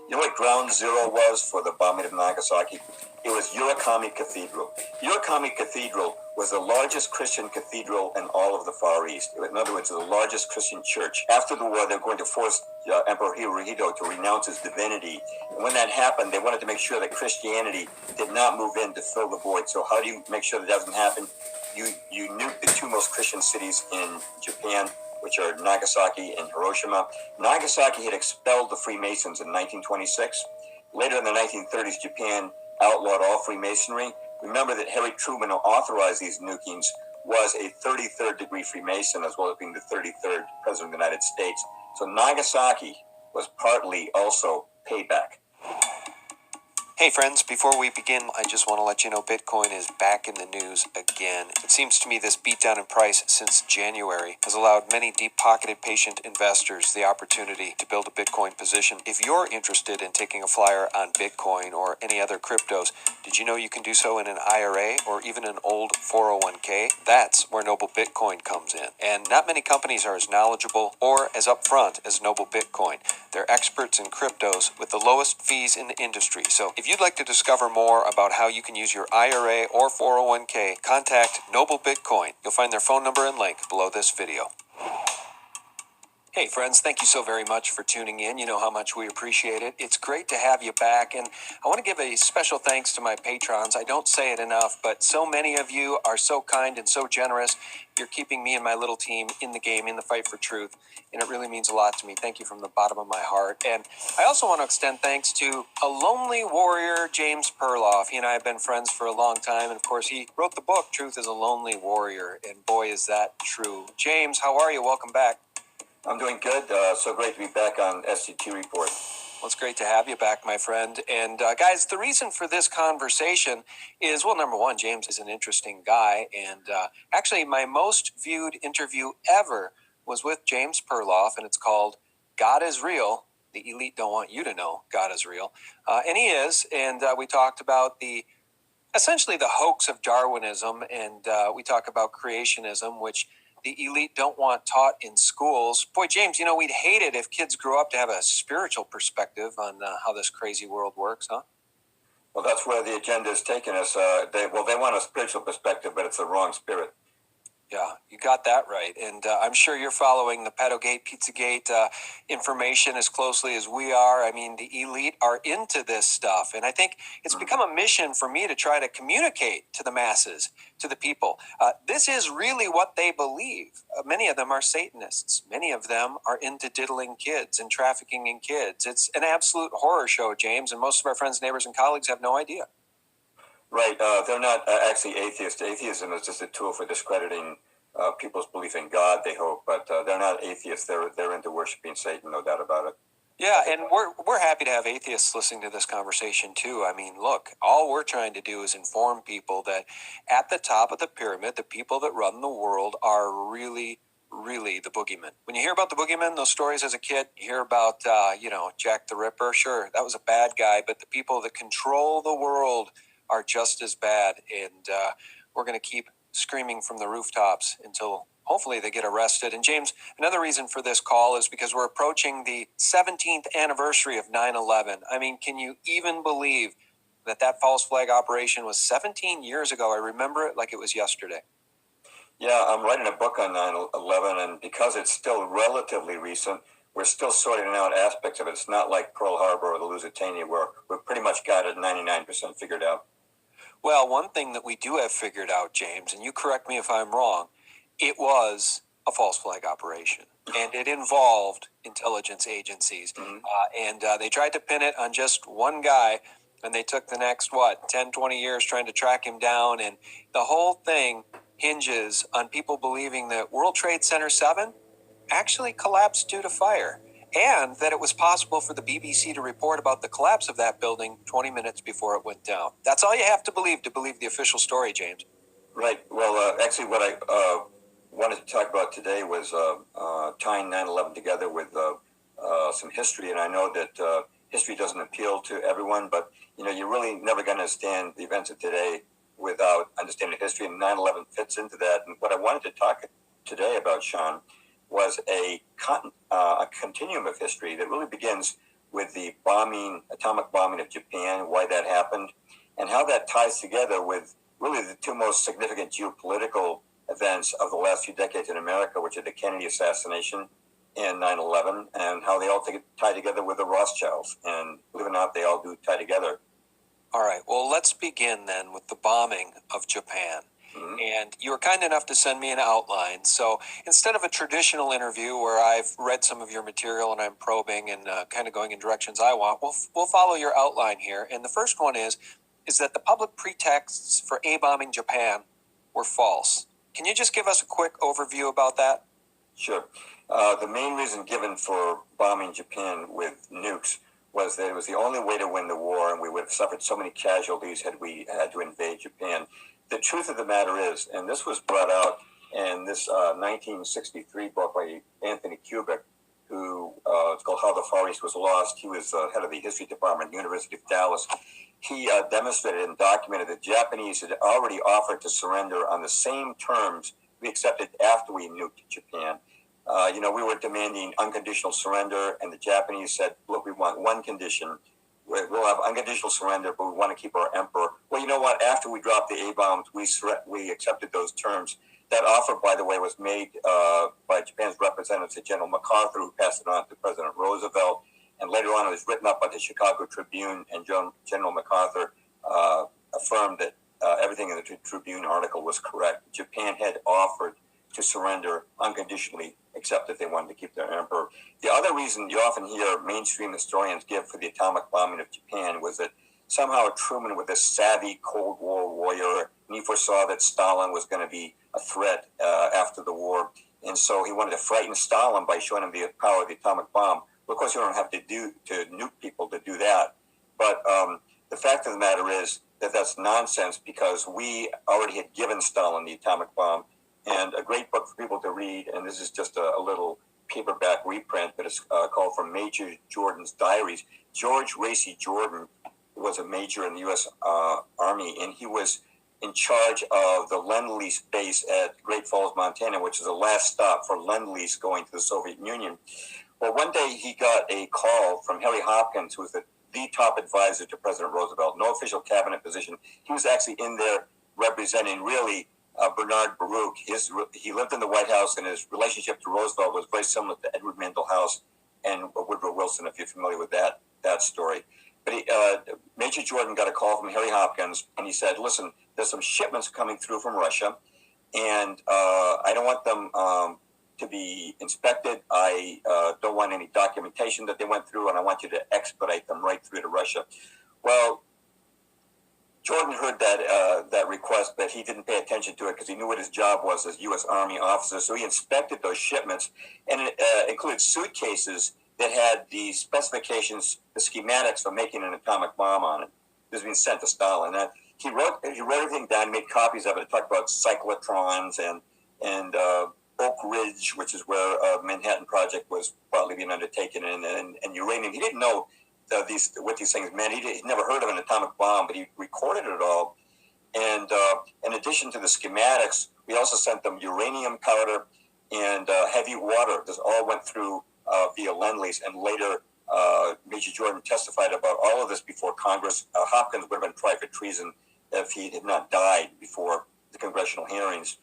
You know what Ground Zero was for the bombing of Nagasaki? It was Urakami Cathedral. Urakami Cathedral was the largest Christian cathedral in all of the Far East. In other words, the largest Christian church. After the war, they were going to force Emperor Hirohito to renounce his divinity. And when that happened, they wanted to make sure that Christianity did not move in to fill the void. So how do you make sure that doesn't happen? You nuke the two most Christian cities in Japan, which are Nagasaki and Hiroshima. Nagasaki had expelled the Freemasons in 1926. Later in the 1930s, Japan outlawed all Freemasonry. Remember that Harry Truman, who authorized these nukings, was a 33rd degree Freemason, as well as being the 33rd President of the United States. So Nagasaki was partly also payback. Hey friends, before we begin, I just want to let you know Bitcoin is back in the news again. It seems to me this beatdown in price since January has allowed many deep-pocketed patient investors the opportunity to build a Bitcoin position. If you're interested in taking a flyer on Bitcoin or any other cryptos, did you know you can do so in an IRA or even an old 401k? That's where Noble Bitcoin comes in. And not many companies are as knowledgeable or as upfront as Noble Bitcoin. They're experts in cryptos with the lowest fees in the industry. So if you'd like to discover more about how you can use your IRA or 401k, contact Noble Bitcoin. You'll find their phone number and link below this video. Hey friends, thank you so very much for tuning in. You know how much we appreciate it. It's great to have you back, and I want to give a special thanks to my patrons. I don't say it enough, but so many of you are so kind and so generous. You're keeping me and my little team in the game, in the fight for truth, and it really means a lot to me. Thank you from the bottom of my heart. And I also want to extend thanks to a lonely warrior, James Perloff. He and I have been friends for a long time, and of course he wrote the book, Truth is a Lonely Warrior, and boy is that true. James, how are you? Welcome back. I'm doing good. So great to be back on SCT Report. Well, it's great to have you back, my friend. And guys, the reason for this conversation is, well, number one, James is an interesting guy. And actually, my most viewed interview ever was with James Perloff, and it's called God is Real. The elite don't want you to know God is real. And he is. And we talked about essentially the hoax of Darwinism. And we talk about creationism, which the elite don't want taught in schools. Boy, James, we'd hate it if kids grew up to have a spiritual perspective on how this crazy world works, huh? Well, that's where the agenda is taking us. They want a spiritual perspective, but it's the wrong spirit. Yeah, you got that right. And I'm sure you're following the Pedogate, Pizzagate information as closely as we are. I mean, the elite are into this stuff. And I think it's become a mission for me to try to communicate to the masses, to the people. This is really what they believe. Many of them are Satanists. Many of them are into diddling kids and trafficking in kids. It's an absolute horror show, James, and most of our friends, neighbors, and colleagues have no idea. Right. They're not actually atheists. Atheism is just a tool for discrediting people's belief in God, they hope. But they're not atheists. They're into worshiping Satan, no doubt about it. Yeah, and we're happy to have atheists listening to this conversation, too. I mean, look, all we're trying to do is inform people that at the top of the pyramid, the people that run the world are really the boogeyman. When you hear about the boogeyman, those stories as a kid, you hear about, Jack the Ripper. Sure, that was a bad guy, but the people that control the world are just as bad, and we're going to keep screaming from the rooftops until hopefully they get arrested. And James, another reason for this call is because we're approaching the 17th anniversary of 9/11. I mean, can you even believe that false flag operation was 17 years ago? I remember it like it was yesterday. Yeah, I'm writing a book on 9/11, and because it's still relatively recent, we're still sorting out aspects of it. It's not like Pearl Harbor or the Lusitania, where we've pretty much got it 99% figured out. Well, one thing that we do have figured out, James, and you correct me if I'm wrong, it was a false flag operation, and it involved intelligence agencies. And they tried to pin it on just one guy, and they took the next, 10, 20 years trying to track him down. And the whole thing hinges on people believing that World Trade Center 7 actually collapsed due to fire, and that it was possible for the BBC to report about the collapse of that building 20 minutes before it went down. That's all you have to believe the official story, James. Right. Well, actually, what I wanted to talk about today was tying 9/11 together with some history. And I know that history doesn't appeal to everyone, but, you're really never going to understand the events of today without understanding history, and 9/11 fits into that. And what I wanted to talk today about, Sean, was a continuum of history that really begins with the atomic bombing of Japan, why that happened, and how that ties together with really the two most significant geopolitical events of the last few decades in America, which are the Kennedy assassination and 9/11, and how they all tie together with the Rothschilds. And believe it or not, they all do tie together. All right, well, let's begin then with the bombing of Japan. And you were kind enough to send me an outline. So instead of a traditional interview where I've read some of your material and I'm probing and kind of going in directions I want, we'll follow your outline here. And the first one is that the public pretexts for A-bombing Japan were false. Can you just give us a quick overview about that? Sure. The main reason given for bombing Japan with nukes was that it was the only way to win the war, and we would have suffered so many casualties had we had to invade Japan. The truth of the matter is, and this was brought out in this 1963 book by Anthony Kubik, who it's called How the Far East Was Lost. He was head of the history department at the University of Dallas. He demonstrated and documented that Japanese had already offered to surrender on the same terms we accepted after we nuked Japan. We were demanding unconditional surrender, and the Japanese said, look, we want one condition. We'll have unconditional surrender, but we want to keep our emperor. Well, you know what? After we dropped the A-bombs, we accepted those terms. That offer, by the way, was made by Japan's representative to General MacArthur, who passed it on to President Roosevelt. And later on, it was written up by the Chicago Tribune, and General MacArthur affirmed that everything in the Tribune article was correct. Japan had offered to surrender unconditionally, except if they wanted to keep their emperor. The other reason you often hear mainstream historians give for the atomic bombing of Japan was that somehow Truman was a savvy Cold War warrior, and he foresaw that Stalin was going to be a threat after the war. And so he wanted to frighten Stalin by showing him the power of the atomic bomb. Well, of course, you don't have to nuke people to do that. But the fact of the matter is that that's nonsense, because we already had given Stalin the atomic bomb. And a great book for people to read, and this is just a little paperback reprint, but it's called From Major Jordan's Diaries. George Racy Jordan was a major in the U.S. Army, and he was in charge of the Lend-Lease base at Great Falls, Montana, which is the last stop for Lend-Lease going to the Soviet Union. Well, one day he got a call from Harry Hopkins, who was the top advisor to President Roosevelt, no official cabinet position. He was actually in there representing really Bernard Baruch. He lived in the White House, and his relationship to Roosevelt was very similar to Edward Mandell House and Woodrow Wilson, if you're familiar with that story. But Major Jordan got a call from Harry Hopkins, and he said, listen, there's some shipments coming through from Russia, and I don't want them to be inspected. I don't want any documentation that they went through, and I want you to expedite them right through to Russia. Well, Jordan heard that request, but he didn't pay attention to it because he knew what his job was as U.S. Army officer. So he inspected those shipments, and it included suitcases that had the specifications, the schematics for making an atomic bomb on it. This was being sent to Stalin. And he wrote everything down, made copies of it. It talked about cyclotrons and Oak Ridge, which is where Manhattan Project was partly being undertaken, and uranium. He didn't know what these things meant. He'd never heard of an atomic bomb, but he recorded it all. And in addition to the schematics, we also sent them uranium powder and heavy water. This all went through via Lend-Lease, and later Major Jordan testified about all of this before Congress. Hopkins would have been tried for treason if he had not died before the congressional hearings.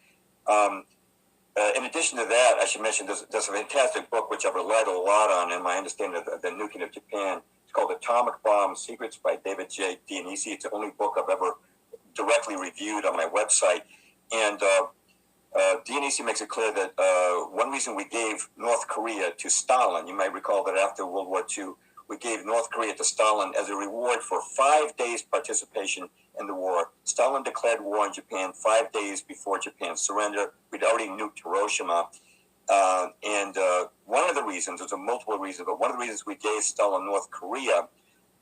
In addition to that, I should mention there's a fantastic book which I've relied a lot on in my understanding of the nuking of Japan. It's called Atomic Bomb Secrets by David J. Dionisi. It's the only book I've ever directly reviewed on my website. And Dionisi makes it clear that one reason we gave North Korea to Stalin, you might recall that after World War II, we gave North Korea to Stalin as a reward for 5 days participation in the war. Stalin declared war on Japan 5 days before Japan's surrender. We'd already nuked Hiroshima. And one of the reasons, there's multiple reasons, but one of the reasons we gave Stalin North Korea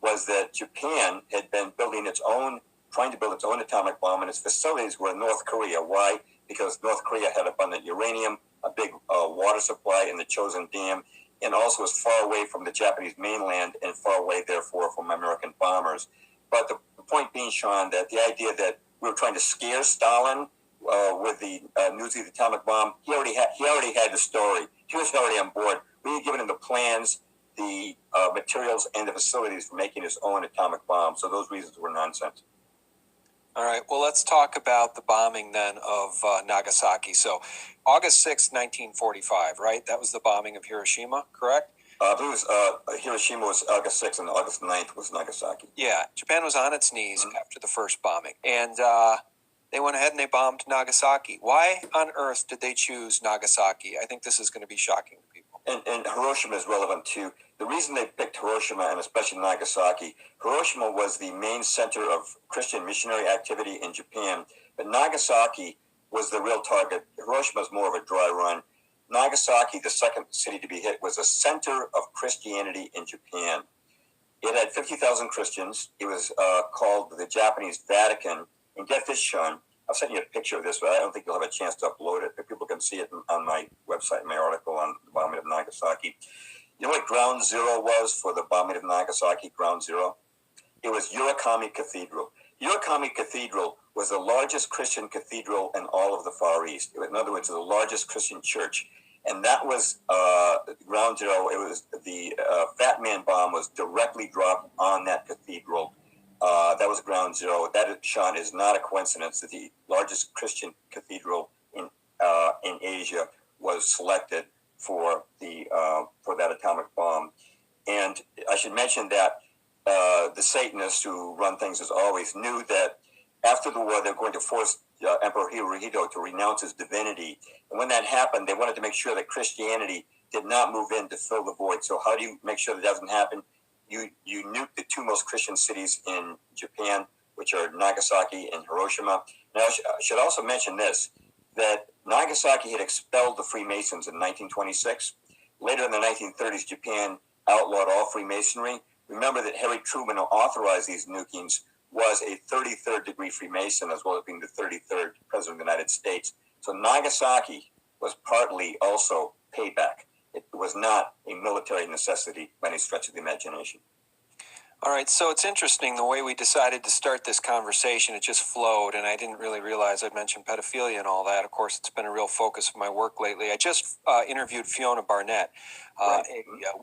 was that Japan had been trying to build its own atomic bomb, and its facilities were in North Korea. Why? Because North Korea had abundant uranium, a big water supply in the Chosin Dam, and also was far away from the Japanese mainland and far away, therefore, from American bombers. But the point being, Sean, that the idea that we were trying to scare Stalin with the news of the atomic bomb, he already had the story. He was already on board. We had given him the plans the materials and the facilities for making his own atomic bomb. So those reasons were nonsense. All right. Well, let's talk about the bombing then of Nagasaki. So, August 6th, 1945, right? That was the bombing of Hiroshima, correct? Hiroshima was August 6th, and August 9th was Nagasaki. Yeah. Japan was on its knees after the first bombing. And they went ahead and they bombed Nagasaki. Why on earth did they choose Nagasaki? I think this is going to be shocking to people. And Hiroshima is relevant too. The reason they picked Hiroshima, and especially Nagasaki, Hiroshima was the main center of Christian missionary activity in Japan, but Nagasaki was the real target. Hiroshima is more of a dry run. Nagasaki, the second city to be hit, was a center of Christianity in Japan. It had 50,000 Christians. It was called the Japanese Vatican. And get this, Sean, I'll send you a picture of this, but I don't think you'll have a chance to upload it. But people can see it on my website, my article on the bombing of Nagasaki. You know what Ground Zero was for the bombing of Nagasaki, Ground Zero? It was Urakami Cathedral. Urakami Cathedral was the largest Christian cathedral in all of the Far East. In other words, the largest Christian church. And that was Ground Zero. It was the Fat Man bomb was directly dropped on that cathedral. That was Ground Zero. That, Sean, is not a coincidence that the largest Christian cathedral in Asia was selected for that atomic bomb. And I should mention that the Satanists who run things as always knew that after the war they were going to force Emperor Hirohito to renounce his divinity. And when that happened, they wanted to make sure that Christianity did not move in to fill the void. So how do you make sure that doesn't happen? You nuke the two most Christian cities in Japan, which are Nagasaki and Hiroshima. Now, I should also mention this, that Nagasaki had expelled the Freemasons in 1926. Later in the 1930s, Japan outlawed all Freemasonry. Remember that Harry Truman, who authorized these nukings, was a 33rd degree Freemason, as well as being the 33rd President of the United States. So Nagasaki was partly also payback. It was not a military necessity by any stretch of the imagination. All right, so it's interesting the way we decided to start this conversation. It just flowed, and I didn't really realize I'd mentioned pedophilia and all that. Of course, it's been a real focus of my work lately. I just interviewed Fiona Barnett, a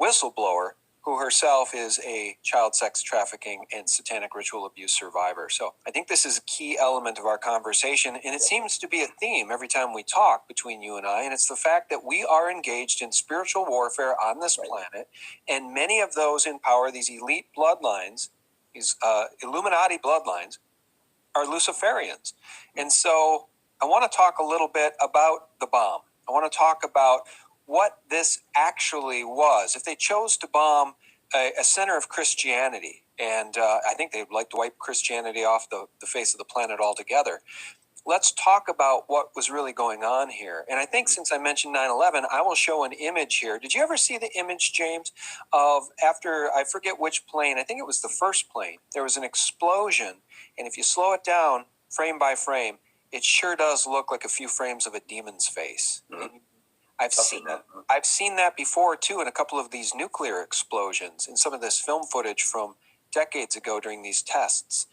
whistleblower who herself is a child sex trafficking and satanic ritual abuse survivor. So I think this is a key element of our conversation, and it seems to be a theme every time we talk between you and I, and it's the fact that we are engaged in spiritual warfare on this planet, and many of those in power, these elite bloodlines, these Illuminati bloodlines, are Luciferians. And so I want to talk a little bit about the bomb. I want to talk about what this actually was. If they chose to bomb a center of Christianity, and I think they'd like to wipe Christianity off the face of the planet altogether, let's talk about what was really going on here. And I think since I mentioned 9/11, I will show an image here. Did you ever see the image, James, of after, I forget which plane, I think it was the first plane, there was an explosion, and if you slow it down frame by frame, it sure does look like a few frames of a demon's face. Mm-hmm. I've seen that before too in a couple of these nuclear explosions, in some of this film footage from decades ago during these tests.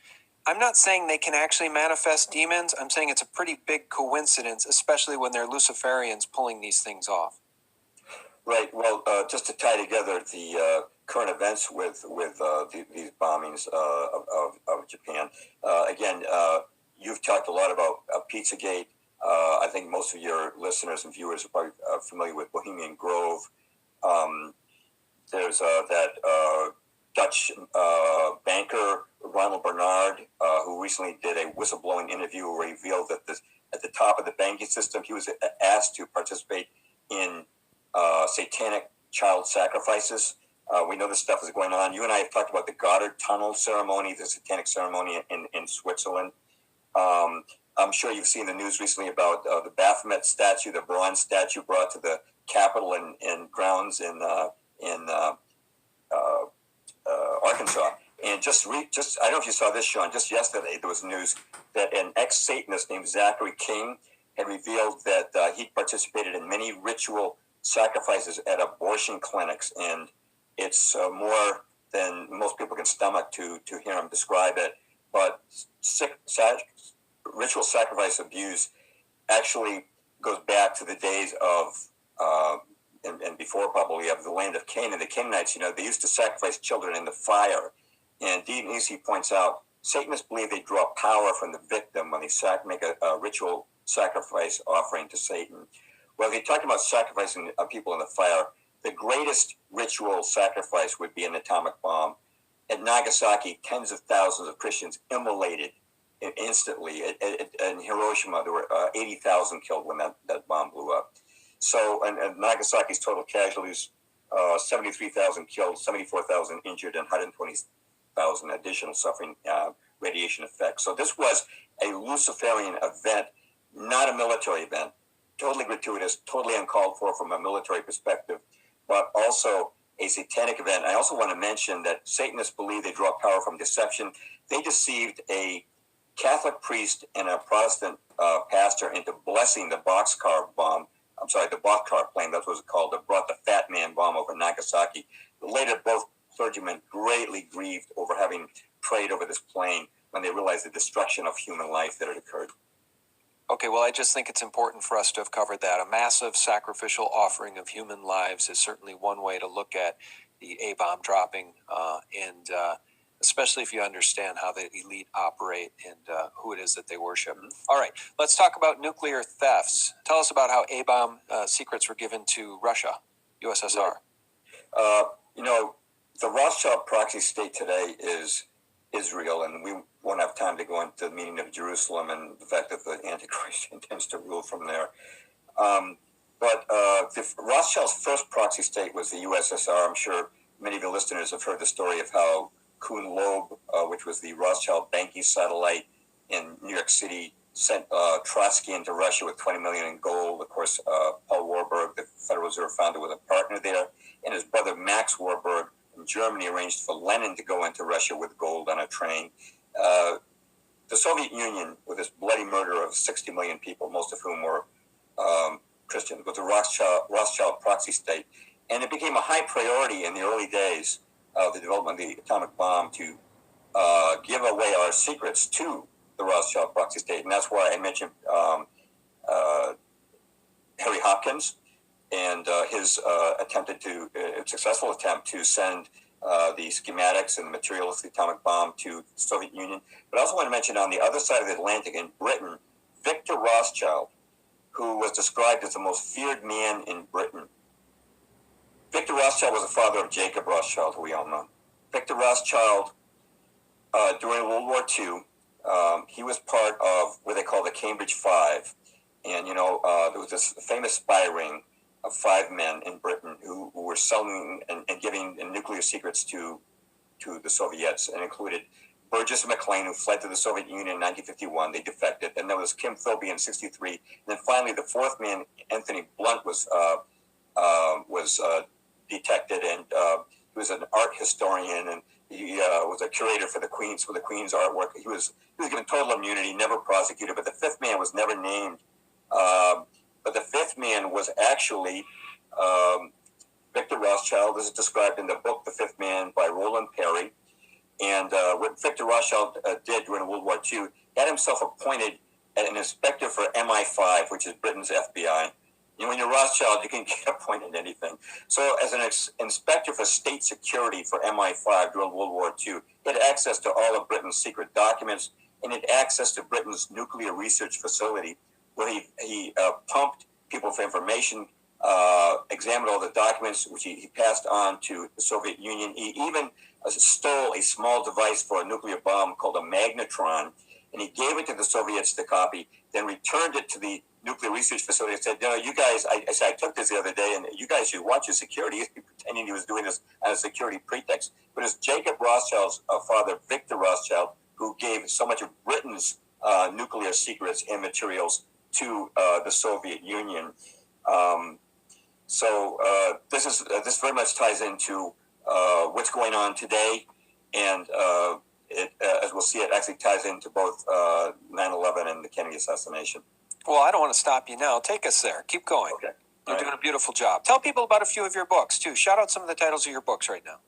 I'm not saying they can actually manifest demons. I'm saying it's a pretty big coincidence, especially when they're Luciferians pulling these things off. Right. Well, just to tie together the current events with these bombings of Japan. Again, you've talked a lot about Pizzagate. I think most of your listeners and viewers are probably familiar with Bohemian Grove. There's that Dutch banker, Ronald Bernard, who recently did a whistleblowing interview where he revealed that at the top of the banking system, he was asked to participate in satanic child sacrifices. We know this stuff is going on. You and I have talked about the Goddard Tunnel ceremony, the satanic ceremony in Switzerland. I'm sure you've seen the news recently about the Baphomet statue, the bronze statue brought to the Capitol and grounds in Arkansas. And just I don't know if you saw this, Sean. Just yesterday, there was news that an ex-Satanist named Zachary King had revealed that he participated in many ritual sacrifices at abortion clinics, and it's more than most people can stomach to hear him describe it. But ritual sacrifice abuse actually goes back to the days of and before probably of the land of Canaan. The Canaanites, they used to sacrifice children in the fire. And Dean Easy points out Satanists believe they draw power from the victim when they make a ritual sacrifice offering to Satan. Well, if you're talking about sacrificing people in the fire, the greatest ritual sacrifice would be an atomic bomb. At Nagasaki, tens of thousands of Christians immolated instantly. In Hiroshima, there were 80,000 killed when that bomb blew up. So, and Nagasaki's total casualties, 73,000 killed, 74,000 injured, and 120,000 additional suffering radiation effects. So this was a Luciferian event, not a military event, totally gratuitous, totally uncalled for from a military perspective, but also a satanic event. I also want to mention that Satanists believe they draw power from deception. They deceived a Catholic priest and a Protestant pastor into blessing the boxcar bomb. I'm sorry, the boxcar plane, that's what it's called, that brought the Fat Man bomb over Nagasaki. Later, both clergymen greatly grieved over having prayed over this plane when they realized the destruction of human life that had occurred. Okay, well, I just think it's important for us to have covered that. A massive sacrificial offering of human lives is certainly one way to look at the A-bomb dropping, and especially if you understand how the elite operate and who it is that they worship. Mm-hmm. All right, let's talk about nuclear thefts. Tell us about how A-bomb secrets were given to Russia, USSR. Right. The Rothschild proxy state today is Israel, and we won't have time to go into the meaning of Jerusalem and the fact that the Antichrist intends to rule from there. But the Rothschild's first proxy state was the USSR. I'm sure many of your listeners have heard the story of how Kuhn Loeb, which was the Rothschild banking satellite in New York City, sent Trotsky into Russia with $20 million in gold. Of course, Paul Warburg, the Federal Reserve founder, was a partner there, and his brother Max Warburg in Germany arranged for Lenin to go into Russia with gold on a train. The Soviet Union, with its bloody murder of 60 million people, most of whom were Christian, was a Rothschild proxy state. And it became a high priority in the early days of the development of the atomic bomb to give away our secrets to the Rothschild proxy state. And that's why I mentioned Harry Hopkins and his successful attempt to send the schematics and the materials of the atomic bomb to the Soviet Union. But I also want to mention on the other side of the Atlantic in Britain, Victor Rothschild, who was described as the most feared man in Britain. Victor Rothschild was the father of Jacob Rothschild, who we all know. Victor Rothschild, during World War II, he was part of what they call the Cambridge Five. And, there was this famous spy ring of 5 men in Britain who were selling and giving nuclear secrets to the Soviets, and included Burgess and McLean, who fled to the Soviet Union in 1951. They defected. And there was Kim Philby in 1963. And then finally, the 4th man, Anthony Blunt, was detected, and he was an art historian, and he was a curator for the Queen's artwork. He was given total immunity, never prosecuted. But the 5th man was never named. But the 5th man was actually Victor Rothschild. This is described in the book The 5th Man by Roland Perry. And what Victor Rothschild did during World War II, he had himself appointed an inspector for MI5, which is Britain's FBI. When you're Rothschild, you can get appointed anything. So as an inspector for state security for MI5 during World War II, he had access to all of Britain's secret documents, and he had access to Britain's nuclear research facility, where he pumped people for information, examined all the documents, which he passed on to the Soviet Union. He even stole a small device for a nuclear bomb called a magnetron, and he gave it to the Soviets to copy, then returned it to the nuclear research facility and said, you guys, I took this the other day, and you guys should watch your security. He's pretending he was doing this as a security pretext. But it's Jacob Rothschild's father, Victor Rothschild, who gave so much of Britain's nuclear secrets and materials to the Soviet Union. This very much ties into what's going on today, and as we'll see, it actually ties into both 9/11 and the Kennedy assassination. Well, I don't want to stop you now. Take us there. Keep going. Okay. You're doing a beautiful job. Tell people about a few of your books, too. Shout out some of the titles of your books right now.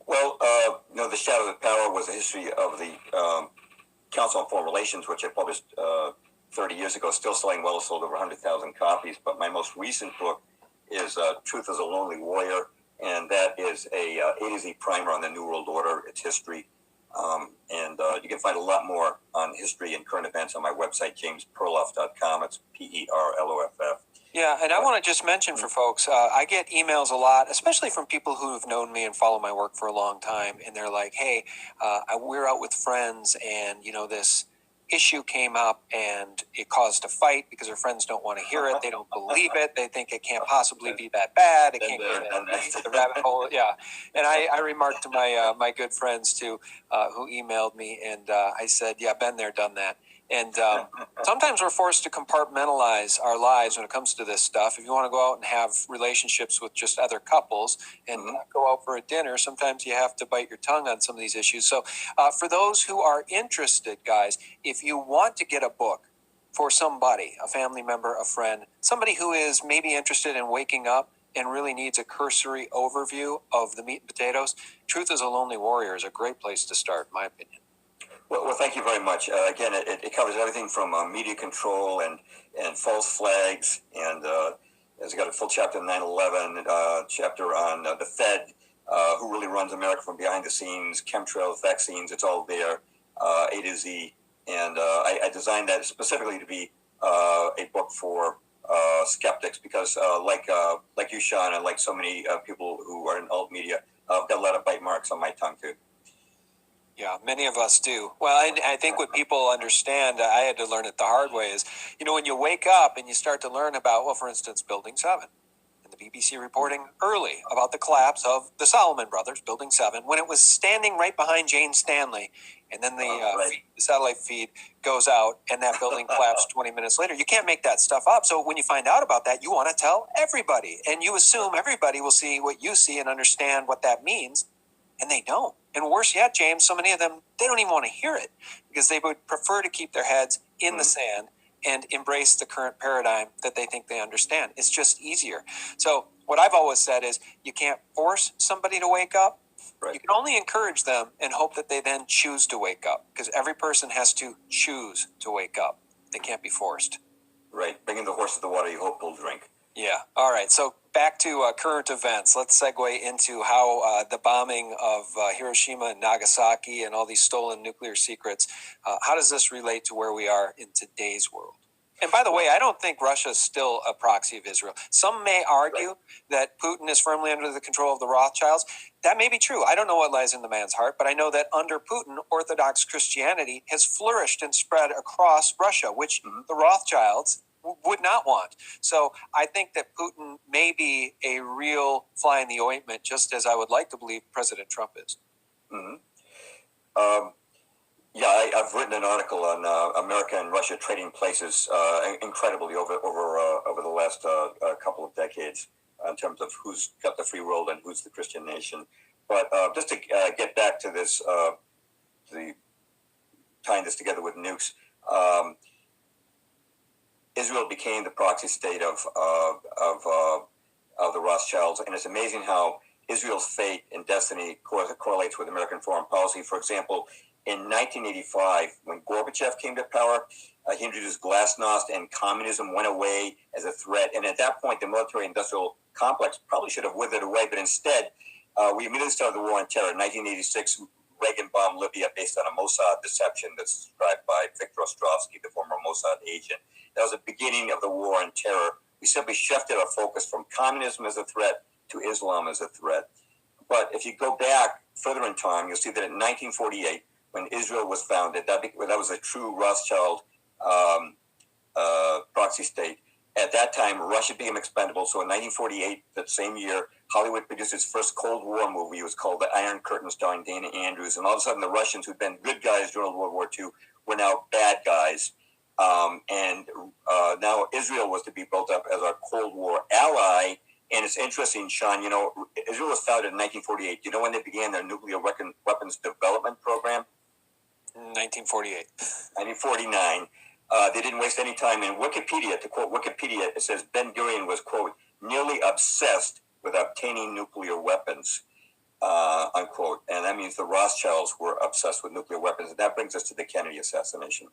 Well, The Shadow of Power was a history of the Council on Foreign Relations, which I published 30 years ago, still selling well, sold over 100,000 copies. But my most recent book is Truth is a Lonely Warrior, and that is a A to Z primer on the New World Order, its history. And you can find a lot more on history and current events on my website, jamesperloff.com. It's Perloff. Yeah, and I want to just mention for folks, I get emails a lot, especially from people who have known me and follow my work for a long time, and they're like, "Hey, we're out with friends, and this issue came up, and it caused a fight because our friends don't want to hear it. They don't believe it. They think it can't possibly be that bad. It can't get into the rabbit hole." Yeah, and I remarked to my good friends too, who emailed me, and I said, "Yeah, been there, done that." And sometimes we're forced to compartmentalize our lives when it comes to this stuff. If you want to go out and have relationships with just other couples and not go out for a dinner, sometimes you have to bite your tongue on some of these issues. So for those who are interested, guys, if you want to get a book for somebody, a family member, a friend, somebody who is maybe interested in waking up and really needs a cursory overview of the meat and potatoes, Truth is a Lonely Warrior is a great place to start, in my opinion. Well, thank you very much. Again, it covers everything from media control and false flags, and it's got a full chapter on 9/11, chapter on the Fed, who really runs America from behind the scenes, chemtrails, vaccines. It's all there, A to Z. And I designed that specifically to be a book for skeptics because, like you, Sean, and like so many people who are in alt media, I've got a lot of bite marks on my tongue too. Yeah, many of us do. Well, I think what people understand, I had to learn it the hard way, is, when you wake up and you start to learn about, well, for instance, Building 7, and the BBC reporting early about the collapse of the Solomon Brothers, Building 7, when it was standing right behind Jane Stanley, and then the satellite feed goes out, and that building collapsed 20 minutes later. You can't make that stuff up. So when you find out about that, you want to tell everybody, and you assume everybody will see what you see and understand what that means, and they don't. And worse yet, James, so many of them, they don't even want to hear it because they would prefer to keep their heads in the sand and embrace the current paradigm that they think they understand. It's just easier. So what I've always said is you can't force somebody to wake up. Right. You can only encourage them and hope that they then choose to wake up, because every person has to choose to wake up. They can't be forced. Right. Bringing the horse to the water you hope will drink. Yeah. All right. So back to current events. Let's segue into how the bombing of Hiroshima and Nagasaki and all these stolen nuclear secrets, how does this relate to where we are in today's world? And by the way, I don't think Russia is still a proxy of Israel. Some may argue that Putin is firmly under the control of the Rothschilds. That may be true. I don't know what lies in the man's heart, but I know that under Putin, Orthodox Christianity has flourished and spread across Russia, which the Rothschilds would not want. So I think that Putin may be a real fly in the ointment, just as I would like to believe President Trump is. I've written an article on America and Russia trading places incredibly over the last couple of decades in terms of who's got the free world and who's the Christian nation. But just to get back to this, tying this together with nukes. Israel became the proxy state of the Rothschilds, and it's amazing how Israel's fate and destiny correlates with American foreign policy. For example, in 1985, when Gorbachev came to power, he introduced glasnost, and communism went away as a threat. And at that point, the military-industrial complex probably should have withered away, but instead, we immediately started the war on terror. In 1986, Reagan bombed Libya based on a Mossad deception that's described by Viktor Ostrovsky, the former Mossad agent. That was the beginning of the war on terror. We simply shifted our focus from communism as a threat to Islam as a threat. But if you go back further in time, you'll see that in 1948, when Israel was founded, that was a true Rothschild proxy state. At that time, Russia became expendable. So in 1948, that same year, Hollywood produced its first Cold War movie. It was called The Iron Curtain, starring Dana Andrews. And all of a sudden, the Russians, who'd been good guys during World War II, were now bad guys. Now Israel was to be built up as our Cold War ally. And it's interesting, Sean, Israel was founded in 1948. Do you know when they began their nuclear weapons development program? 1948. 1949. They didn't waste any time. In Wikipedia, to quote Wikipedia, it says Ben-Gurion was, quote, nearly obsessed with obtaining nuclear weapons, unquote. And that means the Rothschilds were obsessed with nuclear weapons. And that brings us to the Kennedy assassination.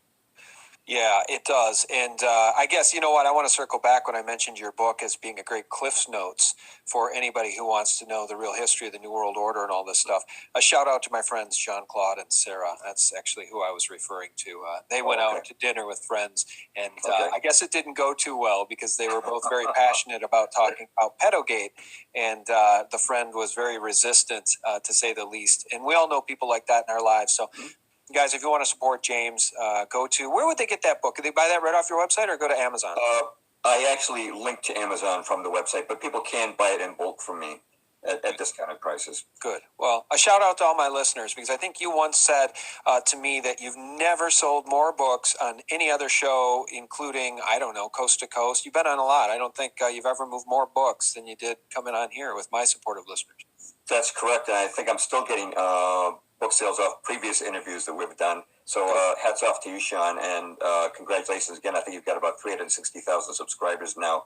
Yeah, it does. And I guess, you know what? I want to circle back when I mentioned your book as being a great Cliff's Notes for anybody who wants to know the real history of the New World Order and all this stuff. A shout out to my friends, John Claude and Sarah. That's actually who I was referring to. They went out to dinner with friends, and I guess it didn't go too well because they were both very passionate about talking about pedogate, and the friend was very resistant, to say the least. And we all know people like that in our lives. So, guys, if you want to support James, go to, where would they get that book? Could they buy that right off your website or go to Amazon? I actually linked to Amazon from the website, but people can buy it in bulk from me at discounted prices. Good. Well, a shout out to all my listeners, because I think you once said to me that you've never sold more books on any other show, including, I don't know, Coast to Coast. You've been on a lot. I don't think you've ever moved more books than you did coming on here with my supportive listeners. That's correct. And I think I'm still getting book sales off previous interviews that we've done. So hats off to you, Sean, and congratulations again. I think you've got about 360,000 subscribers now.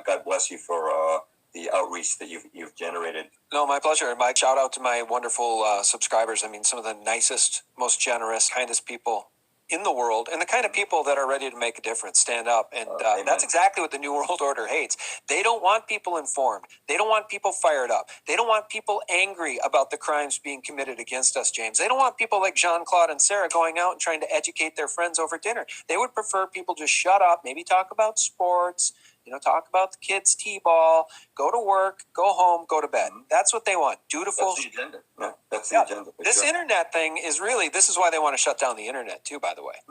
God bless you for the outreach that you've generated. No, my pleasure. My shout out to my wonderful subscribers. I mean, some of the nicest, most generous, kindest people in the world, and the kind of people that are ready to make a difference, stand up. And that's exactly what the New World Order hates. They don't want people informed. They don't want people fired up. They don't want people angry about the crimes being committed against us, James. They don't want people like Jean-Claude and Sarah going out and trying to educate their friends over dinner. They would prefer people just shut up, maybe talk about sports, talk about the kids' t-ball, go to work, go home, go to bed. That's what they want. Dutiful. That's the agenda. Yeah, that's the agenda. This internet thing is really, this is why they want to shut down the internet too, by the way.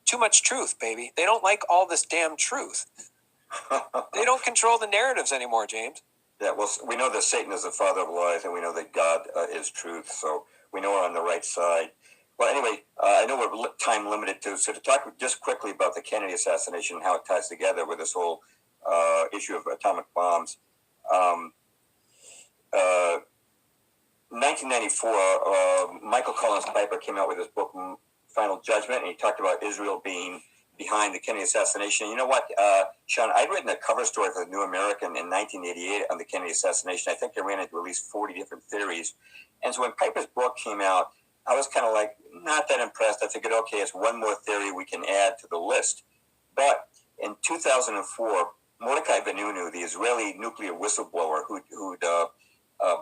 Too much truth, baby. They don't like all this damn truth. They don't control the narratives anymore, James. Yeah, well, we know that Satan is the father of lies, and we know that God is truth, so we know we're on the right side. Well, anyway, I know we're time limited too, so to talk just quickly about the Kennedy assassination and how it ties together with this whole issue of atomic bombs. 1994, Michael Collins Piper came out with his book, Final Judgment, and he talked about Israel being behind the Kennedy assassination. You know what, Sean, I'd written a cover story for the New American in 1988 on the Kennedy assassination. I think I ran into at least 40 different theories. And so when Piper's book came out, I was kind of like, not that impressed. I figured, okay, it's one more theory we can add to the list. But in 2004, Mordecai Benunu, the Israeli nuclear whistleblower who'd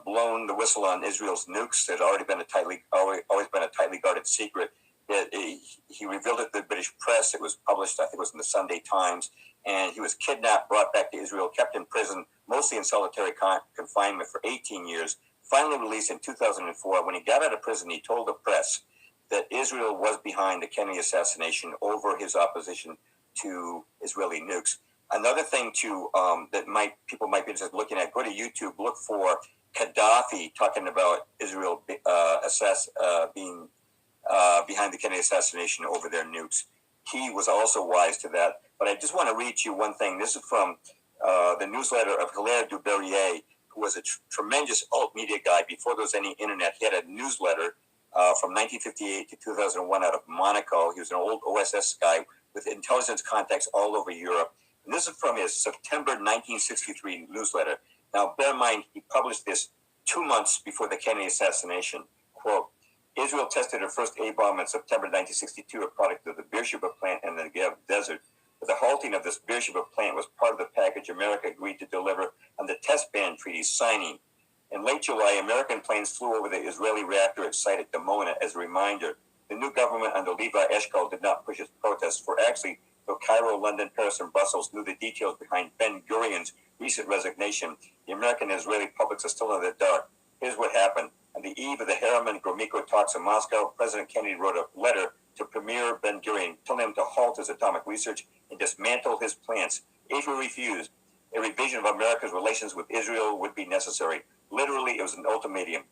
blown the whistle on Israel's nukes, had always been a tightly guarded secret. He revealed it to the British press. It was published, I think it was in the Sunday Times, and he was kidnapped, brought back to Israel, kept in prison, mostly in solitary confinement for 18 years, finally released in 2004. When he got out of prison, he told the press that Israel was behind the Kennedy assassination over his opposition to Israeli nukes. Another thing too that people might be interested in looking at, go to YouTube, look for Gaddafi talking about Israel being behind the Kennedy assassination over their nukes. He was also wise to that. But I just want to read you one thing. This is from the newsletter of Hilaire Duberrier, who was a tremendous alt media guy before there was any internet. He had a newsletter from 1958 to 2001 out of Monaco. He was an old OSS guy with intelligence contacts all over Europe. And this is from his September 1963 newsletter. Now, bear in mind, he published this 2 months before the Kennedy assassination. Quote, Israel tested her first A-bomb in September 1962, a product of the Beersheba plant in the Negev desert. But the halting of this Beersheba plant was part of the package America agreed to deliver on the test ban treaty signing. In late July, American planes flew over the Israeli reactor at site at Dimona as a reminder. The new government under Levi Eshkol did not push its protests, for actually, though Cairo, London, Paris, and Brussels knew the details behind Ben-Gurion's recent resignation, the American and Israeli publics are still in the dark. Here's what happened. On the eve of the Harriman-Gromyko talks in Moscow, President Kennedy wrote a letter to Premier Ben-Gurion telling him to halt his atomic research and dismantle his plants. If he refused, a revision of America's relations with Israel would be necessary. Literally, it was an ultimatum.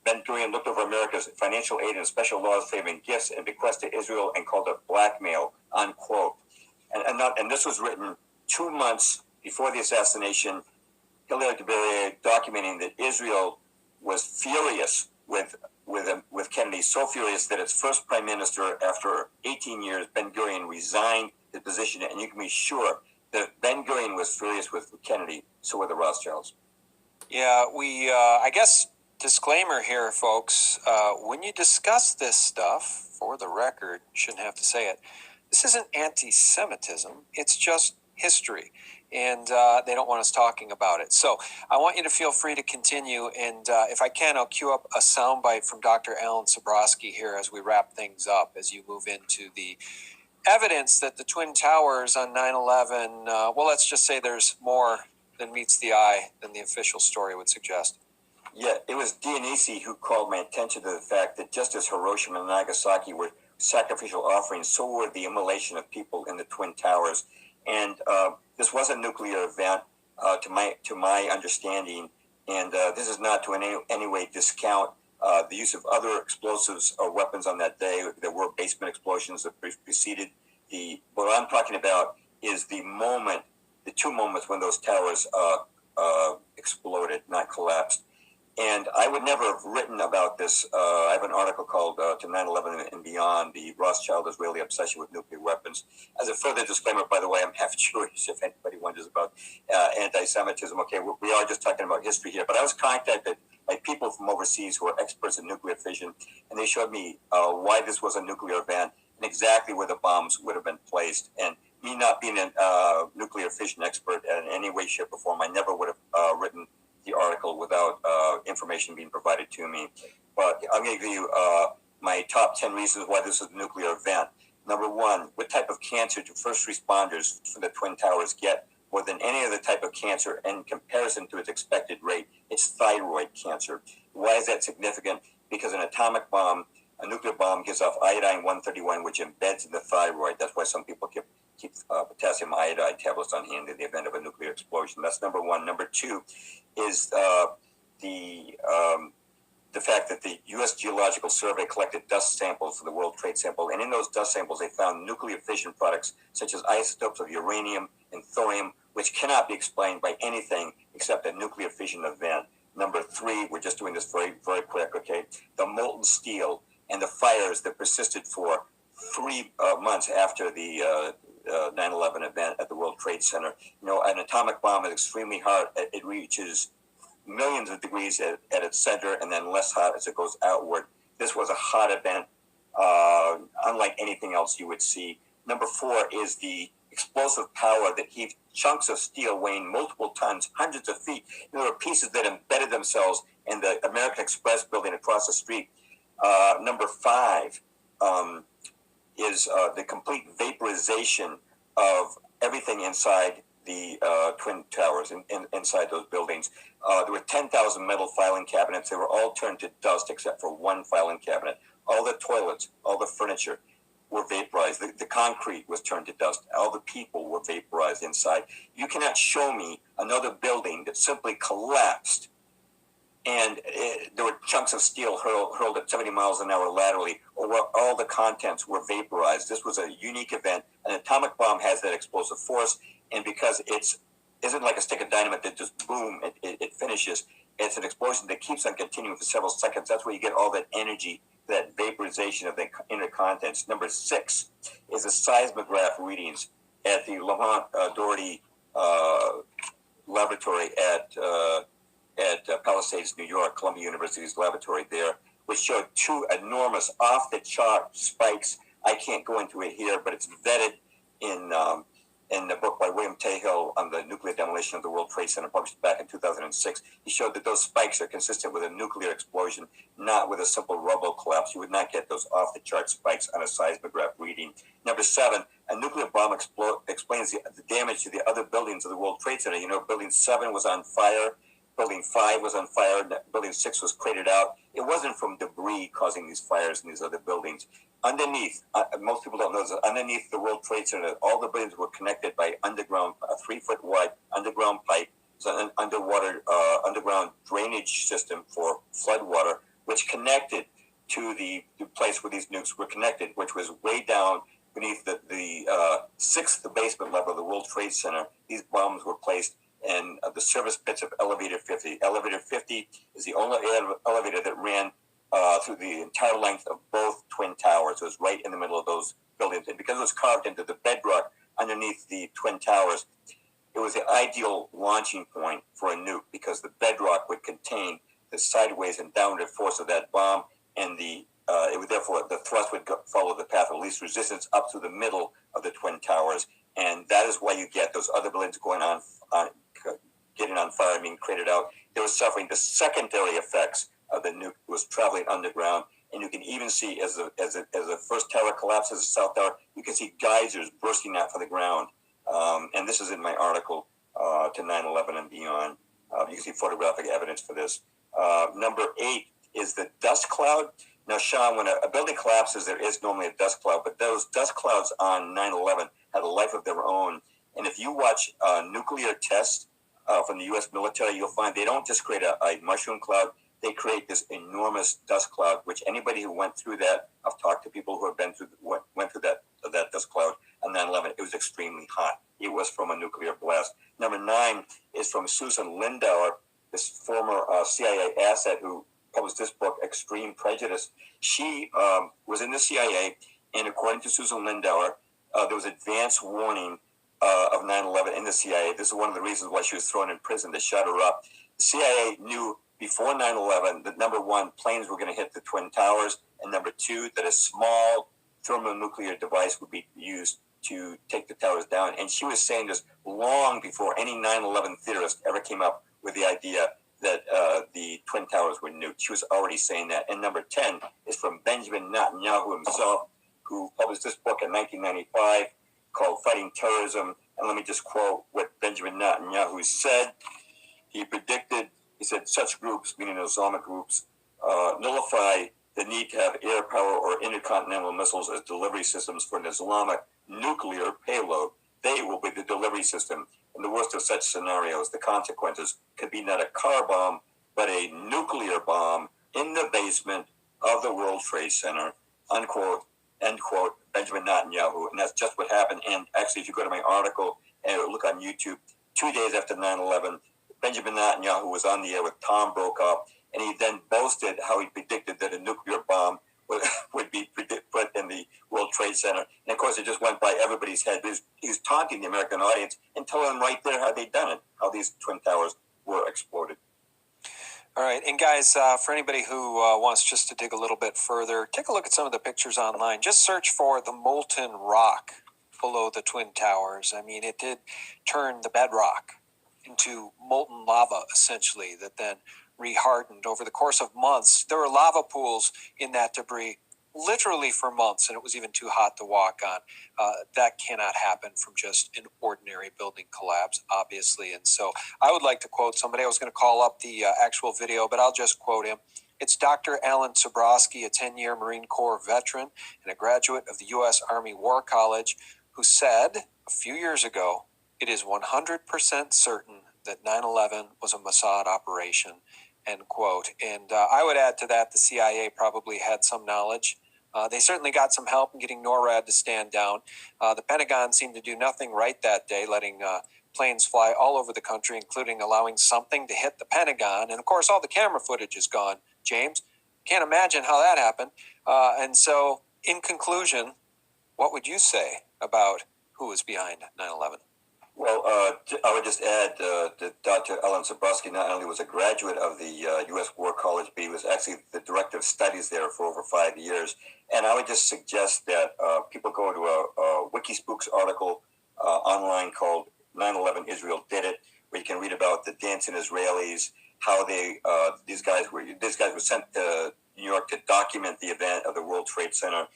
Ben-Gurion looked over America's financial aid and special laws favoring gifts and bequests to Israel and called it blackmail, unquote. And this was written 2 months before the assassination. Hilaire Duberrier documenting that Israel was furious with Kennedy, so furious that its first prime minister, after 18 years, Ben-Gurion, resigned his position. And you can be sure that Ben-Gurion was furious with Kennedy, so were the Rothschilds. Yeah, I guess Disclaimer here, folks. When you discuss this stuff, for the record, shouldn't have to say it, this isn't anti-Semitism. It's just history. And they don't want us talking about it. So I want you to feel free to continue. And if I can, I'll cue up a soundbite from Dr. Alan Sabrowski here as we wrap things up, as you move into the evidence that the Twin Towers on 9/11, well, let's just say there's more than meets the eye than the official story would suggest. Yeah, it was Dionisi who called my attention to the fact that just as Hiroshima and Nagasaki were sacrificial offerings, so were the immolation of people in the Twin Towers. And this was a nuclear event, to my understanding. And this is not to in any way discount the use of other explosives or weapons on that day. There were basement explosions that preceded the. What I'm talking about is the two moments when those towers exploded, not collapsed. And I would never have written about this. I have an article called To 9/11 and Beyond, the Rothschild Israeli Obsession with Nuclear Weapons. As a further disclaimer, by the way, I'm half Jewish, if anybody wonders about anti-Semitism. Okay, we are just talking about history here. But I was contacted by people from overseas who are experts in nuclear fission, and they showed me why this was a nuclear event and exactly where the bombs would have been placed. And me not being a nuclear fission expert in any way, shape, or form, I never would have written the article without information being provided to me. But I'm going to give you my top 10 reasons why this is a nuclear event. Number one, what type of cancer do first responders from the Twin Towers get more than any other type of cancer in comparison to its expected rate? It's thyroid cancer. Why is that significant? Because an atomic bomb, a nuclear bomb, gives off iodine-131, which embeds in the thyroid. That's why some people keep potassium iodide tablets on hand in the event of a nuclear explosion. That's number one. Number two is the fact that the U.S. Geological Survey collected dust samples for the World Trade Sample, and in those dust samples they found nuclear fission products such as isotopes of uranium and thorium, which cannot be explained by anything except a nuclear fission event. Number three, we're just doing this very, very quick, okay? The molten steel and the fires that persisted for 3 months after the 9/11 event at the World Trade Center. You know, an atomic bomb is extremely hot. It reaches millions of degrees at its center and then less hot as it goes outward. This was a hot event, unlike anything else you would see. Number four is the explosive power that heaved chunks of steel weighing multiple tons, hundreds of feet. There were pieces that embedded themselves in the American Express building across the street. Number five is the complete vaporization of everything inside the Twin Towers, inside those buildings. There were 10,000 metal filing cabinets. They were all turned to dust except for one filing cabinet. All the toilets, all the furniture were vaporized. The concrete was turned to dust. All the people were vaporized inside. You cannot show me another building that simply collapsed and there were chunks of steel hurled at 70 miles an hour laterally, or where all the contents were vaporized. This was a unique event. An atomic bomb has that explosive force, and because it isn't like a stick of dynamite that just boom, it finishes. It's an explosion that keeps on continuing for several seconds. That's where you get all that energy, that vaporization of the inner contents. Number six is the seismograph readings at the Lamont Doherty laboratory at Palisades, New York, Columbia University's laboratory there, which showed two enormous off-the-chart spikes. I can't go into it here, but it's vetted in the book by William Tahill on the nuclear demolition of the World Trade Center, published back in 2006. He showed that those spikes are consistent with a nuclear explosion, not with a simple rubble collapse. You would not get those off-the-chart spikes on a seismograph reading. Number seven, a nuclear bomb explains the damage to the other buildings of the World Trade Center. You know, Building 7 was on fire. Building 5 was on fire. Building 6 was cratered out. It wasn't from debris causing these fires in these other buildings. Underneath, most people don't know this, underneath the World Trade Center, all the buildings were connected by underground, a 3-foot wide underground pipe. So an underground drainage system for flood water, which connected to the place where these nukes were connected, which was way down beneath the sixth basement level of the World Trade Center. These bombs were placed in the service pits of Elevator 50. Elevator 50 is the only elevator that ran through the entire length of both Twin Towers. It was right in the middle of those buildings. And because it was carved into the bedrock underneath the Twin Towers, it was the ideal launching point for a nuke because the bedrock would contain the sideways and downward force of that bomb, and it would therefore the thrust would follow the path of least resistance up to the middle of the Twin Towers, and that is why you get those other buildings going on getting on fire, being created out. They were suffering the secondary effects of the nuke. It was traveling underground, and you can even see as the first tower collapses, the South Tower, you can see geysers bursting out from the ground. And this is in my article to 9/11 and beyond. You can see photographic evidence for this. Number 8 is the dust cloud. Now, Sean, when a building collapses, there is normally a dust cloud, but those dust clouds on 9/11 had a life of their own. And if you watch nuclear tests from the U.S. military, you'll find they don't just create a mushroom cloud. They create this enormous dust cloud, which anybody who went through that, I've talked to people who have been through went through that dust cloud on 9/11. It was extremely hot. It was from a nuclear blast. Number 9 is from Susan Lindauer, this former CIA asset who published this book, Extreme Prejudice. She was in the CIA, and according to Susan Lindauer, there was advance warning of 9/11 in the CIA. This is one of the reasons why she was thrown in prison. They shut her up. The CIA knew before 9/11 that number 1, planes were going to hit the Twin Towers, and number 2, that a small thermonuclear device would be used to take the towers down. And she was saying this long before any 9/11 theorist ever came up with the idea that the Twin Towers were nuked. She was already saying that. And number 10 is from Benjamin Netanyahu himself, who published this book in 1995 called Fighting Terrorism. And let me just quote what Benjamin Netanyahu said. He said, such groups, meaning Islamic groups, nullify the need to have air power or intercontinental missiles as delivery systems for an Islamic nuclear payload. They will be the delivery system. In the worst of such scenarios, the consequences could be not a car bomb, but a nuclear bomb in the basement of the World Trade Center, unquote, end quote, Benjamin Netanyahu. And that's just what happened. And actually, if you go to my article and look on YouTube, 2 days after 9/11, Benjamin Netanyahu was on the air with Tom Brokaw, and he then boasted how he predicted that a nuclear bomb would be put in the World Trade Center. And of course, it just went by everybody's head. He was taunting the American audience and telling them right there how they'd done it, how these Twin Towers were exploded. All right, and guys, for anybody who wants just to dig a little bit further, take a look at some of the pictures online. Just search for the molten rock below the Twin Towers. I mean, it did turn the bedrock into molten lava, essentially, that then rehardened over the course of months. There were lava pools in that debris literally for months, and it was even too hot to walk on. That cannot happen from just an ordinary building collapse, obviously. And so I would like to quote somebody. I was going to call up the actual video, but I'll just quote him. It's Dr. Alan Sobrowski, a 10-year Marine Corps veteran and a graduate of the U.S. Army War College, who said a few years ago, it is 100% certain that 9/11 was a Mossad operation, end quote. And I would add to that the CIA probably had some knowledge. They certainly got some help in getting NORAD to stand down. The Pentagon seemed to do nothing right that day, letting planes fly all over the country, including allowing something to hit the Pentagon. And of course, all the camera footage is gone, James. Can't imagine how that happened. And so, in conclusion, what would you say about who was behind 9/11? Well, I would just add that Dr. Alan Sobrowski not only was a graduate of the U.S. War College, but he was actually the director of studies there for over 5 years. And I would just suggest that people go to a Wikispooks article online called 9/11 Israel Did It, where you can read about the dancing Israelis, how these guys were sent to New York to document the event of the World Trade Center.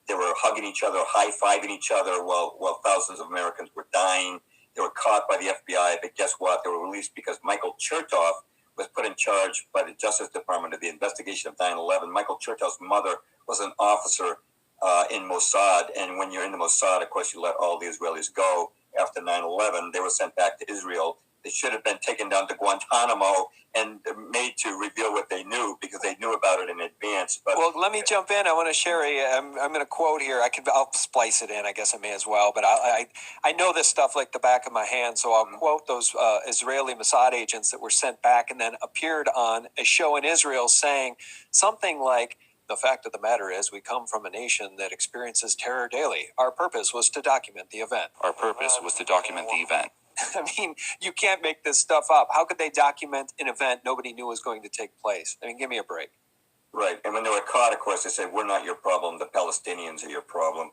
They were hugging each other, high-fiving each other while thousands of Americans were dying. They were caught by the FBI, but guess what? They were released because Michael Chertoff was put in charge by the Justice Department of the investigation of 9/11. Michael Chertoff's mother was an officer in Mossad, and when you're in the Mossad, of course, you let all the Israelis go. After 9/11, they were sent back to Israel. They should have been taken down to Guantanamo and made to reveal what they knew because they knew about it in advance. But well, let me jump in. I want to share I'm going to quote here. I'll splice it in. I guess I may as well. But I know this stuff like the back of my hand, so I'll quote those Israeli Mossad agents that were sent back and then appeared on a show in Israel saying something like, "The fact of the matter is we come from a nation that experiences terror daily. Our purpose was to document the event." Our purpose was to document the event. I mean, you can't make this stuff up. How could they document an event nobody knew was going to take place? I mean, give me a break. Right. And when they were caught, of course, they said, we're not your problem. The Palestinians are your problem.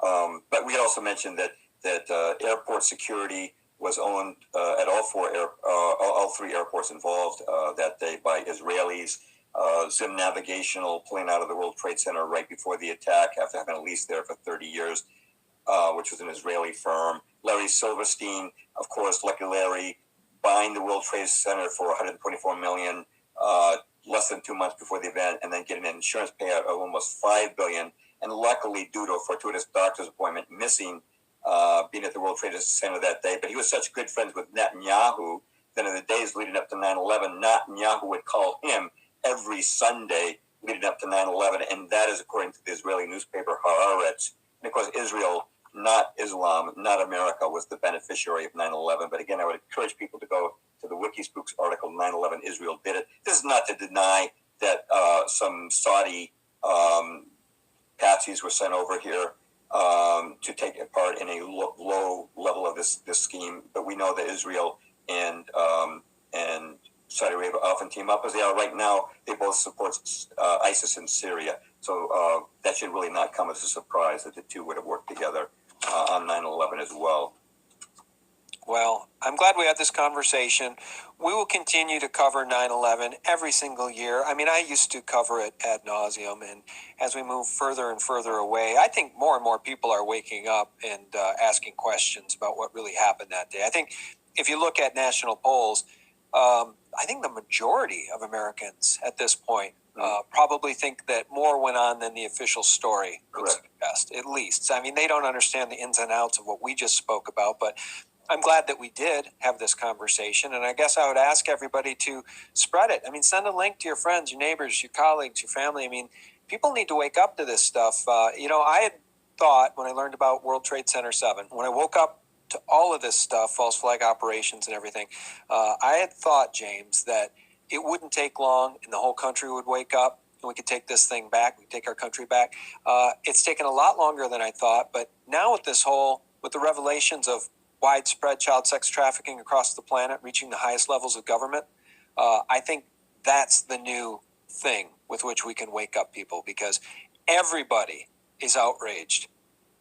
But we also mentioned that airport security was owned at all three airports involved that day by Israelis. Zim Navigational pulling out of the World Trade Center right before the attack after having leased there for 30 years, which was an Israeli firm. Larry Silverstein, of course, Lucky Larry, buying the World Trade Center for $124 million less than 2 months before the event, and then getting an insurance payout of almost $5 billion. And luckily, due to a fortuitous doctor's appointment, missing being at the World Trade Center that day. But he was such good friends with Netanyahu that in the days leading up to 9/11, Netanyahu would call him every Sunday leading up to 9/11, and that is according to the Israeli newspaper Haaretz. And of course, Israel, not Islam, not America, was the beneficiary of 9/11. But again, I would encourage people to go to the Wikispooks article, 9/11, Israel did it. This is not to deny that some Saudi patsies were sent over here to take part in a low level of this scheme. But we know that Israel and Saudi Arabia often team up as they are right now. They both support ISIS in Syria. So that should really not come as a surprise that the two would have worked together on 9/11 as well. Well, I'm glad we had this conversation. We will continue to cover 9/11 every single year. I mean, I used to cover it ad nauseum, and as we move further and further away, I think more and more people are waking up and asking questions about what really happened that day. I think if you look at national polls, I think the majority of Americans at this point probably think that more went on than the official story would suggest, at least. I mean, they don't understand the ins and outs of what we just spoke about, but I'm glad that we did have this conversation, and I guess I would ask everybody to spread it. I mean, send a link to your friends, your neighbors, your colleagues, your family. I mean, people need to wake up to this stuff. I had thought when I learned about World Trade Center 7, when I woke up to all of this stuff, false flag operations and everything, I had thought, James, that it wouldn't take long and the whole country would wake up and we could take this thing back, we could take our country back. It's taken a lot longer than I thought, but now with the revelations of widespread child sex trafficking across the planet, reaching the highest levels of government, I think that's the new thing with which we can wake up people, because everybody is outraged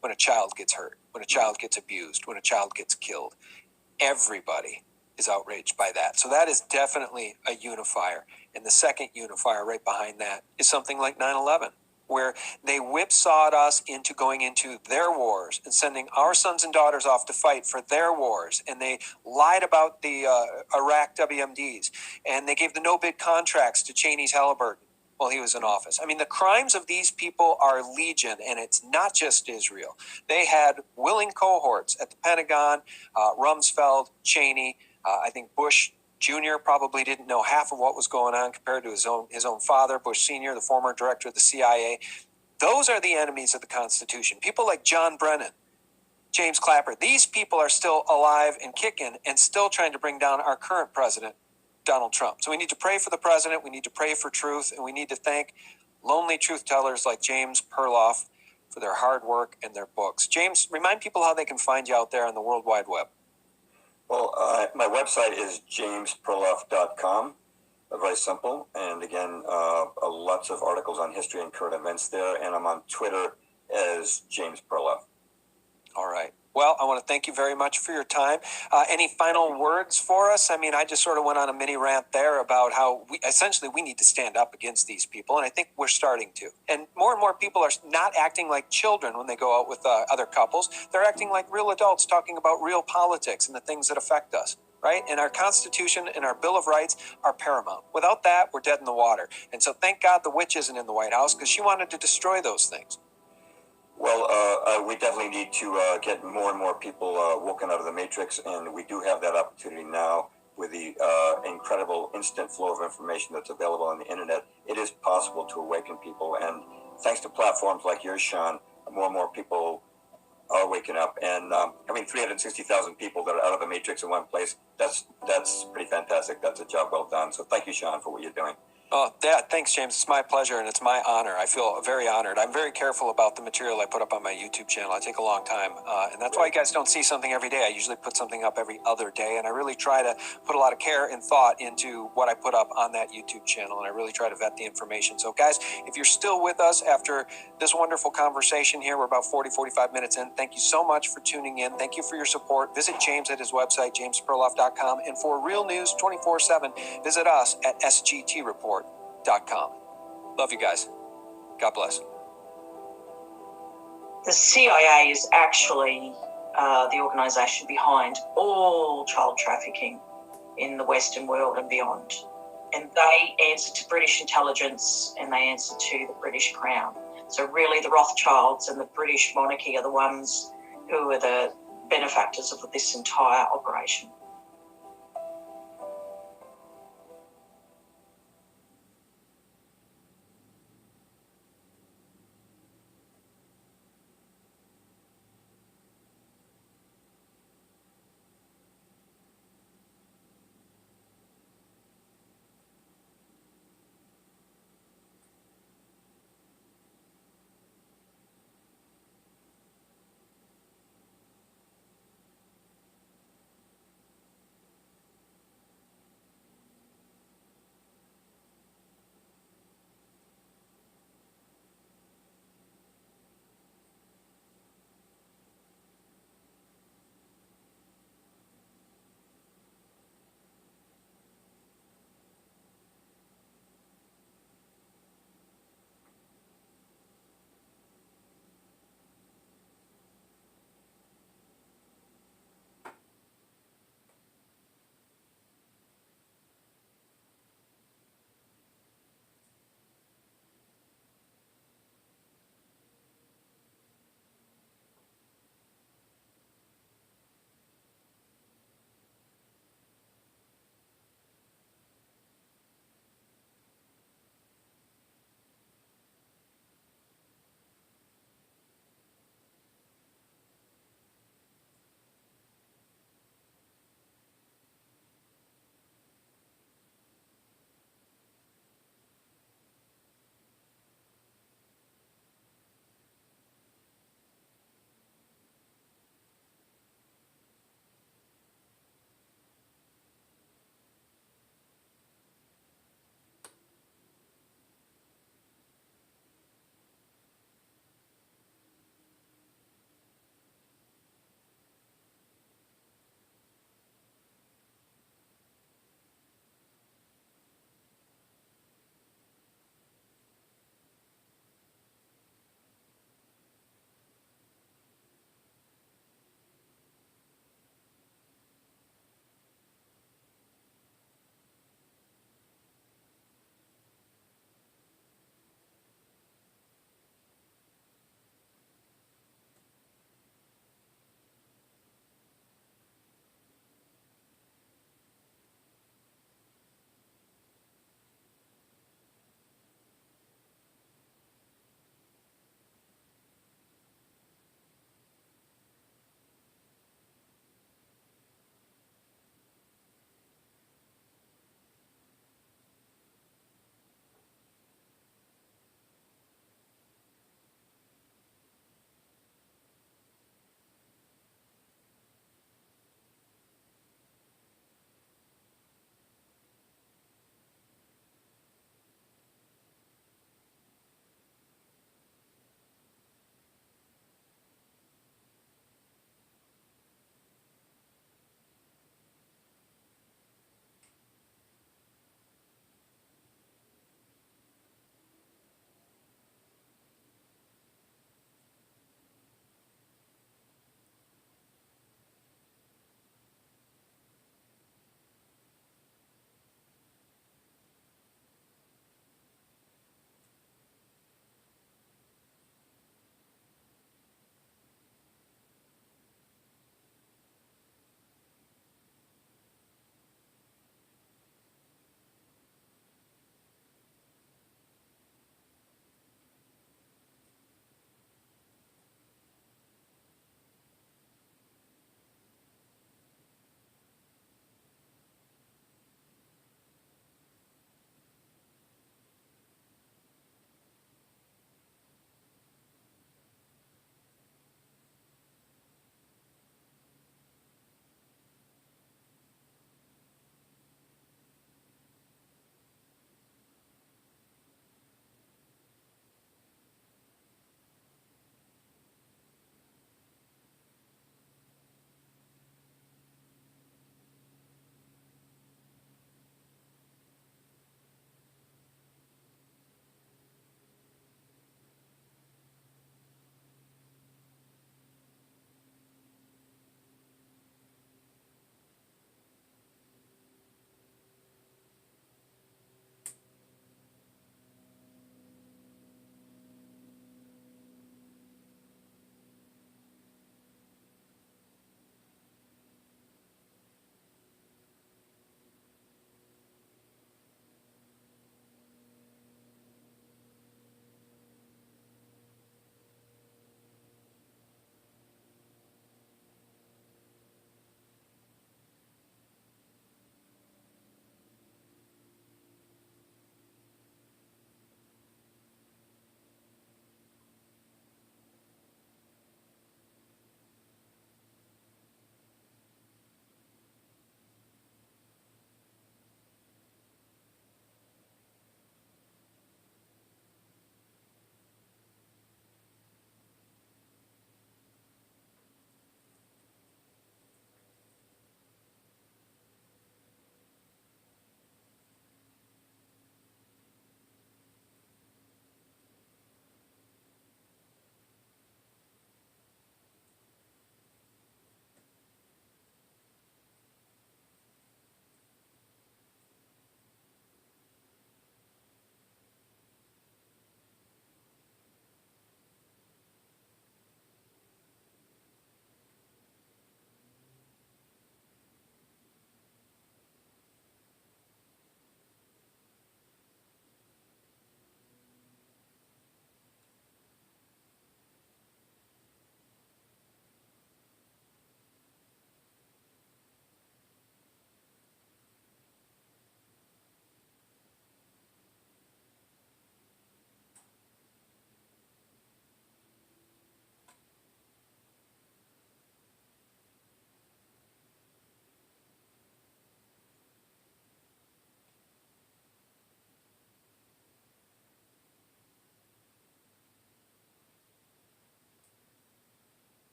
when a child gets hurt, when a child gets abused, when a child gets killed. Everybody is outraged by that. So that is definitely a unifier. And the second unifier right behind that is something like 9/11. Where they whipsawed us into going into their wars and sending our sons and daughters off to fight for their wars. And they lied about the Iraq WMDs. And they gave the no-bid contracts to Cheney's Halliburton while he was in office. I mean, the crimes of these people are legion, and it's not just Israel. They had willing cohorts at the Pentagon, Rumsfeld, Cheney, I think Bush Jr. probably didn't know half of what was going on compared to his own father, Bush Sr., the former director of the CIA. Those are the enemies of the Constitution. People like John Brennan, James Clapper, these people are still alive and kicking and still trying to bring down our current president, Donald Trump. So we need to pray for the president, we need to pray for truth, and we need to thank lonely truth tellers like James Perloff for their hard work and their books. James, remind people how they can find you out there on the World Wide Web. Well, my website is jamesperloff.com. Very simple. And again, lots of articles on history and current events there. And I'm on Twitter as James Perloff. All right. Well, I want to thank you very much for your time. Any final words for us? I mean, I just sort of went on a mini rant there about how we need to stand up against these people, and I think we're starting to. And more people are not acting like children when they go out with other couples. They're acting like real adults, talking about real politics and the things that affect us, right? And our Constitution and our Bill of Rights are paramount. Without that, we're dead in the water. And so thank God the witch isn't in the White House, because she wanted to destroy those things. Well, we definitely need to get more and more people woken out of the matrix, and we do have that opportunity now with the incredible instant flow of information that's available on the internet. It is possible to awaken people, and thanks to platforms like yours, Sean, more and more people are waking up. And having 360,000 people that are out of the matrix in one place, that's pretty fantastic. That's a job well done. So thank you, Sean, for what you're doing. Oh, yeah, thanks, James. It's my pleasure and it's my honor. I feel very honored. I'm very careful about the material I put up on my YouTube channel. I take a long time. And that's why you guys don't see something every day. I usually put something up every other day. And I really try to put a lot of care and thought into what I put up on that YouTube channel. And I really try to vet the information. So, guys, if you're still with us after this wonderful conversation here, we're about 45 minutes in. Thank you so much for tuning in. Thank you for your support. Visit James at his website, jamesperloff.com. And for real news 24/7, visit us at sgtreport.com. Love you guys. God bless. The CIA is actually the organisation behind all child trafficking in the Western world and beyond. And they answer to British intelligence and they answer to the British Crown. So really the Rothschilds and the British monarchy are the ones who are the benefactors of this entire operation.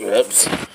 Oops.